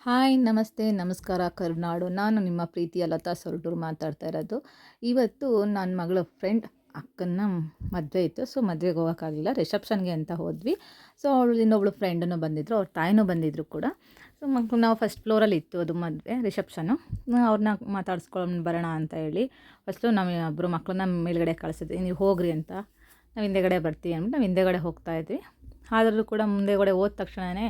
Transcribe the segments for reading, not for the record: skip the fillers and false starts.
Hi ನಮಸ್ತೆ ನಮಸ್ಕಾರ ಕರುನಾಡು. ನಾನು ನಿಮ್ಮ ಪ್ರೀತಿಯ ಲತಾ ಸೊರಟೂರು ಮಾತಾಡ್ತಾ ಇರೋದು. ಇವತ್ತು ನನ್ನ ಮಗಳ ಫ್ರೆಂಡ್ ಅಕ್ಕನ ಮದುವೆ ಇತ್ತು. ಸೊ ಮದುವೆಗೆ ಹೋಗೋಕ್ಕಾಗಲಿಲ್ಲ, ರಿಸೆಪ್ಷನ್ಗೆ ಅಂತ ಹೋದ್ವಿ. ಸೊ ಅವಳು ಇನ್ನೊಬ್ಳು ಫ್ರೆಂಡನ್ನು ಬಂದಿದ್ದರು, ಅವ್ರ ತಾಯಿನೂ ಬಂದಿದ್ದರು ಕೂಡ. ಸೊ ನಾವು ಫಸ್ಟ್ ಫ್ಲೋರಲ್ಲಿ ಇತ್ತು ಅದು ಮದುವೆ ರಿಸೆಪ್ಷನು. ಅವ್ರನ್ನ ಮಾತಾಡಿಸ್ಕೊಂಡು ಬರೋಣ ಅಂತ ಹೇಳಿ ಫಸ್ಟು ನಾವು ಒಬ್ಬರು ಮಕ್ಕಳನ್ನ ಮೇಲ್ಗಡೆ ಕಳಿಸಿದ್ವಿ, ನೀವು ಹೋಗ್ರಿ ಅಂತ. ನಾವು ಹಿಂದೆಗಡೆ ಬರ್ತೀವಿ ಅಂದ್ಬಿಟ್ಟು ನಾವು ಹಿಂದೆಗಡೆ ಹೋಗ್ತಾಯಿದ್ವಿ. ಆದರೂ ಕೂಡ ಮುಂದೆಗಡೆ ಹೋದ ತಕ್ಷಣವೇ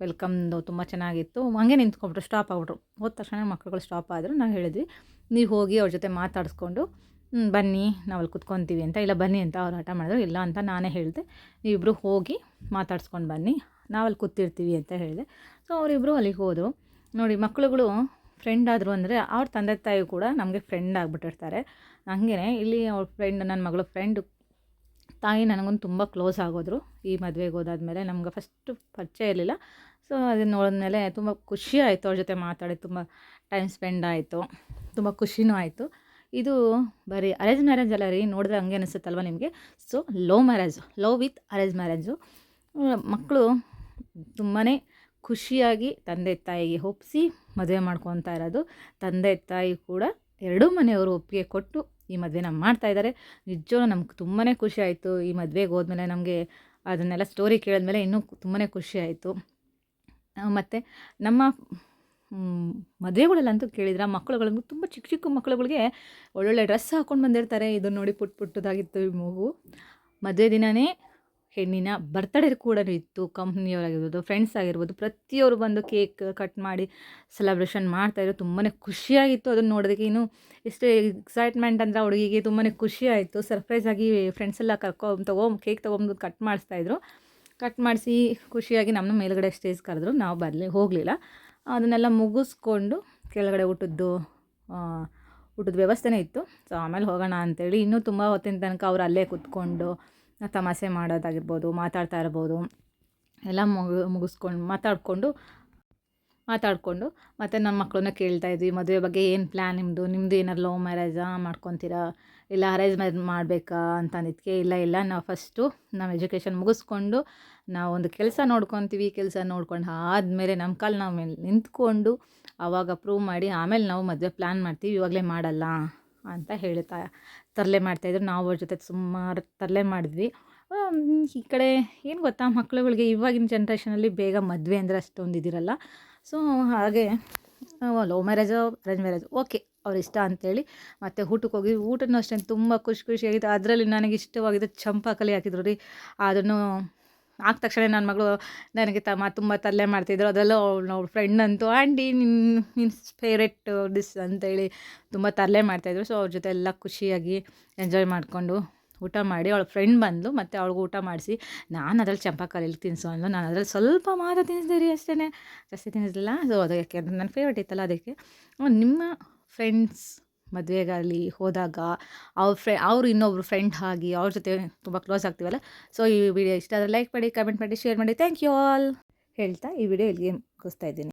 ವೆಲ್ಕಮ್ದು ತುಂಬ ಚೆನ್ನಾಗಿತ್ತು. ಹಂಗೆ ನಿಂತ್ಕೊಂಡ್ಬಿಟ್ರು, ಸ್ಟಾಪ್ ಆಗ್ಬಿಟ್ರು. ಹೋದ ತಕ್ಷಣ ಮಕ್ಕಳುಗಳು ಸ್ಟಾಪ್ ಆದರು. ನಾವು ಹೇಳಿದ್ವಿ, ನೀವು ಹೋಗಿ ಅವ್ರ ಜೊತೆ ಮಾತಾಡಿಸ್ಕೊಂಡು ಬನ್ನಿ, ನಾವು ಅಲ್ಲಿ ಕುತ್ಕೊತೀವಿ ಅಂತ. ಇಲ್ಲ ಬನ್ನಿ ಅಂತ ಅವ್ರು ಹಠ ಮಾಡಿದ್ರು. ಇಲ್ಲ ಅಂತ ನಾನೇ ಹೇಳಿದೆ, ನೀವಿಬ್ಬರು ಹೋಗಿ ಮಾತಾಡ್ಸ್ಕೊಂಡು ಬನ್ನಿ, ನಾವಲ್ಲಿ ಕೂತಿರ್ತೀವಿ ಅಂತ ಹೇಳಿದೆ. ಸೊ ಅವರಿಬ್ಬರು ಅಲ್ಲಿಗೆ ಹೋದರು. ನೋಡಿ, ಮಕ್ಕಳುಗಳು ಫ್ರೆಂಡ್ ಆದರು ಅಂದರೆ ಅವ್ರ ತಂದೆ ತಾಯಿ ಕೂಡ ನಮಗೆ ಫ್ರೆಂಡ್ ಆಗಿಬಿಟ್ಟಿರ್ತಾರೆ. ಹಂಗೆ ಇಲ್ಲಿ ಅವ್ರ ಫ್ರೆಂಡ್, ನನ್ನ ಮಗಳು ಫ್ರೆಂಡು ತಾಯಿ ನನಗೊಂದು ತುಂಬ ಕ್ಲೋಸ್ ಆಗೋದ್ರು. ಈ ಮದುವೆಗೆ ಹೋದಾದ್ಮೇಲೆ ನಮ್ಗೆ ಫಸ್ಟು ಪರಿಚಯ ಇರಲಿಲ್ಲ. ಸೊ ಅದನ್ನು ನೋಡಿದ್ಮೇಲೆ ತುಂಬ ಖುಷಿ ಆಯಿತು, ಅವ್ರ ಜೊತೆ ಮಾತಾಡಿ ತುಂಬ ಟೈಮ್ ಸ್ಪೆಂಡ್ ಆಯಿತು, ತುಂಬ ಖುಷಿನೂ ಆಯಿತು. ಇದು ಬರೀ ಅರೇಂಜ್ ಮ್ಯಾರೇಜ್ ಅಲ್ಲ ರೀ, ನೋಡಿದ್ರೆ ಹಂಗೆ ಅನಿಸುತ್ತಲ್ವ ನಿಮಗೆ. So love with arrange marriage. ಮಕ್ಕಳು ತುಂಬಾ ಖುಷಿಯಾಗಿ ತಂದೆ ತಾಯಿಗೆ ಒಪ್ಪಿಸಿ ಮದುವೆ ಮಾಡ್ಕೊತಾ ಇರೋದು. ತಂದೆ ತಾಯಿ ಕೂಡ ಎರಡೂ ಮನೆಯವರು ಒಪ್ಪಿಗೆ ಕೊಟ್ಟು ಈ ಮದುವೆನ ಮಾಡ್ತಾಯಿದ್ದಾರೆ. ನಿಜವೂ ನಮ್ಗೆ ತುಂಬಾ ಖುಷಿ ಆಯಿತು. ಈ ಮದುವೆಗೆ ಹೋದ್ಮೇಲೆ ನಮಗೆ ಅದನ್ನೆಲ್ಲ ಸ್ಟೋರಿ ಕೇಳಿದ್ಮೇಲೆ ಇನ್ನೂ ತುಂಬಾ ಖುಷಿ ಆಯಿತು. ಮತ್ತು ನಮ್ಮ ಮದುವೆಗಳಲ್ಲಂತೂ ಕೇಳಿದ್ರೆ ಮಕ್ಕಳುಗಳಿಗೂ ತುಂಬ ಚಿಕ್ಕ ಚಿಕ್ಕ ಮಕ್ಕಳುಗಳಿಗೆ ಒಳ್ಳೊಳ್ಳೆ ಡ್ರೆಸ್ ಹಾಕ್ಕೊಂಡು ಬಂದಿರ್ತಾರೆ. ಇದನ್ನು ನೋಡಿ ಪುಟ್ಟದಾಗಿತ್ತು ಈ ಮಗು. ಮದುವೆ ದಿನವೇ ಹೆಣ್ಣಿನ ಬರ್ತಡೇ ಕೂಡ ಇತ್ತು. ಕಂಪ್ನಿಯವರಾಗಿರ್ಬೋದು, ಫ್ರೆಂಡ್ಸ್ ಆಗಿರ್ಬೋದು, ಪ್ರತಿಯೊಬ್ಬರು ಬಂದು ಕೇಕ್ ಕಟ್ ಮಾಡಿ ಸೆಲೆಬ್ರೇಷನ್ ಮಾಡ್ತಾಯಿದ್ರು. ತುಂಬಾ ಖುಷಿಯಾಗಿತ್ತು ಅದನ್ನು ನೋಡೋದಕ್ಕೆ. ಇನ್ನೂ ಎಷ್ಟು ಎಕ್ಸೈಟ್ಮೆಂಟ್ ಅಂದರೆ ಹುಡುಗಿಗೆ ತುಂಬಾ ಖುಷಿ ಆಯಿತು. ಸರ್ಪ್ರೈಸಾಗಿ ಫ್ರೆಂಡ್ಸ್ ಎಲ್ಲ ಕೇಕ್ ತೊಗೊಂಡು ಕಟ್ ಮಾಡಿಸ್ತಾಯಿದ್ರು. ಕಟ್ ಮಾಡಿಸಿ ಖುಷಿಯಾಗಿ ನಮ್ಮನ್ನ ಮೇಲುಗಡೆ ಸ್ಟೇಜ್ ಕರೆದ್ರು. ನಾವು ಹೋಗಲಿಲ್ಲ. ಅದನ್ನೆಲ್ಲ ಮುಗಿಸ್ಕೊಂಡು ಕೆಳಗಡೆ ಊಟದ ವ್ಯವಸ್ಥೆನೇ ಇತ್ತು. ಸೊ ಆಮೇಲೆ ಹೋಗೋಣ ಅಂಥೇಳಿ ಇನ್ನೂ ತುಂಬ ಹೊತ್ತಿನ ತನಕ ಅವ್ರು ಅಲ್ಲೇ ಕೂತ್ಕೊಂಡು ತಮಾಷೆ ಮಾಡೋದಾಗಿರ್ಬೋದು, ಮಾತಾಡ್ತಾ ಇರ್ಬೋದು, ಎಲ್ಲ ಮುಗಿಸ್ಕೊಂಡು ಮಾತಾಡಿಕೊಂಡು ಮತ್ತು ನನ್ನ ಮಕ್ಕಳನ್ನ ಕೇಳ್ತಾಯಿದ್ವಿ, ಮದುವೆ ಬಗ್ಗೆ ಏನು ಪ್ಲ್ಯಾನ್ ನಿಮ್ಮದು ಏನಾರು ಲವ್ ಮ್ಯಾರೇಜಾ ಮಾಡ್ಕೊತೀರಾ, ಇಲ್ಲ ಅರೇಂಜ್ ಮ್ಯಾರೇಜ್ ಮಾಡಬೇಕಾ ಅಂತ ಅಂದಿದ್ದಕ್ಕೆ, ಇಲ್ಲ ನಾವು ಫಸ್ಟು ನಾವು ಎಜುಕೇಷನ್ ಮುಗಿಸ್ಕೊಂಡು ನಾವು ಒಂದು ಕೆಲಸ ನೋಡ್ಕೊತೀವಿ. ಕೆಲಸ ನೋಡ್ಕೊಂಡು ಆದಮೇಲೆ ನಮ್ಮ ಕಾಲು ನಾವು ಮೇಲೆ ನಿಂತ್ಕೊಂಡು ಆವಾಗ ಪ್ರೂವ್ ಮಾಡಿ ಆಮೇಲೆ ನಾವು ಮದುವೆ ಪ್ಲ್ಯಾನ್ ಮಾಡ್ತೀವಿ, ಇವಾಗಲೇ ಮಾಡಲ್ಲ ಅಂತ ಹೇಳ್ತಾ ತರಲೆ ಮಾಡ್ತಾಯಿದ್ರು. ನಾವು ಅವ್ರ ಜೊತೆ ಸುಮಾರು ತರಲೆ ಮಾಡಿದ್ವಿ. ಈ ಕಡೆ ಏನು ಗೊತ್ತಾ, ಮಕ್ಕಳುಗಳಿಗೆ ಇವಾಗಿನ ಜನ್ರೇಷನಲ್ಲಿ ಬೇಗ ಮದುವೆ ಅಂದರೆ ಅಷ್ಟೊಂದು ಇದಿರಲ್ಲ. ಸೊ ಹಾಗೆ love marriage arrange marriage okay ಅವ್ರ ಇಷ್ಟ ಅಂಥೇಳಿ ಮತ್ತು ಊಟಕ್ಕೆ ಹೋಗಿ ಊಟನೂ ಅಷ್ಟೇ ತುಂಬ ಖುಷಿಯಾಗಿತ್ತು. ಅದರಲ್ಲಿ ನನಗೆ ಇಷ್ಟವಾಗಿದ್ದು ಚಂಪಾಕಲಿ ಹಾಕಿದ್ರು ರೀ. ಅದನ್ನು ಆದ ತಕ್ಷಣ ನನ್ನ ಮಗಳು ನನಗೆ ತುಂಬ ತರಲೆ ಮಾಡ್ತಿದ್ರು. ಅದರಲ್ಲೂ ಅವ್ಳ ಫ್ರೆಂಡ್ ಅಂತೂ ಆಂಟಿ ನಿನ್ನ ಫೇವ್ರೆಟ್ ಡಿಶ್ ಅಂತೇಳಿ ತುಂಬ ತರಲೆ ಮಾಡ್ತಾಯಿದ್ರು. ಸೊ ಅವ್ರ ಜೊತೆ ಎಲ್ಲ ಖುಷಿಯಾಗಿ ಎಂಜಾಯ್ ಮಾಡಿಕೊಂಡು ಊಟ ಮಾಡಿ ಅವಳ ಫ್ರೆಂಡ್ ಬಂದು ಮತ್ತು ಅವಳಿಗೆ ಊಟ ಮಾಡಿಸಿ, ನಾನು ಅದ್ರಲ್ಲಿ ಚಂಪಾಕಲಿಯಲ್ಲಿ ತಿನ್ನಿಸು ಅಂದ್ಲು. ನಾನು ಅದ್ರಲ್ಲಿ ಸ್ವಲ್ಪ ಮಾತ್ರ ತಿನ್ನಿಸಿದೆ ರೀ, ಅಷ್ಟೇ, ಜಾಸ್ತಿ ತಿನ್ನಿಸಲಿಲ್ಲ. ಸೊ ಅದು ಯಾಕೆಂದರೆ ನನ್ನ ಫೇವ್ರೇಟ್ ಇತ್ತಲ್ಲ ಅದಕ್ಕೆ. ನಿಮ್ಮ ಫ್ರೆಂಡ್ಸ್ ಮದುವೆಗಾಗಲಿ ಹೋದಾಗ ಅವ್ರು ಇನ್ನೊಬ್ರು ಫ್ರೆಂಡ್ ಆಗಿ ಅವ್ರ ಜೊತೆ ತುಂಬ ಕ್ಲೋಸ್ ಆಗ್ತೀವಲ್ಲ. ಸೊ ಈ ವಿಡಿಯೋ ಇಷ್ಟ ಆದರೆ ಲೈಕ್ ಮಾಡಿ, ಕಮೆಂಟ್ ಮಾಡಿ, ಶೇರ್ ಮಾಡಿ. ಥ್ಯಾಂಕ್ ಯು ಆಲ್ ಹೇಳ್ತಾ ಈ ವಿಡಿಯೋ ಇಲ್ಲಿಗೆ ಮುಗಿಸ್ತಾ ಇದ್ದೀನಿ.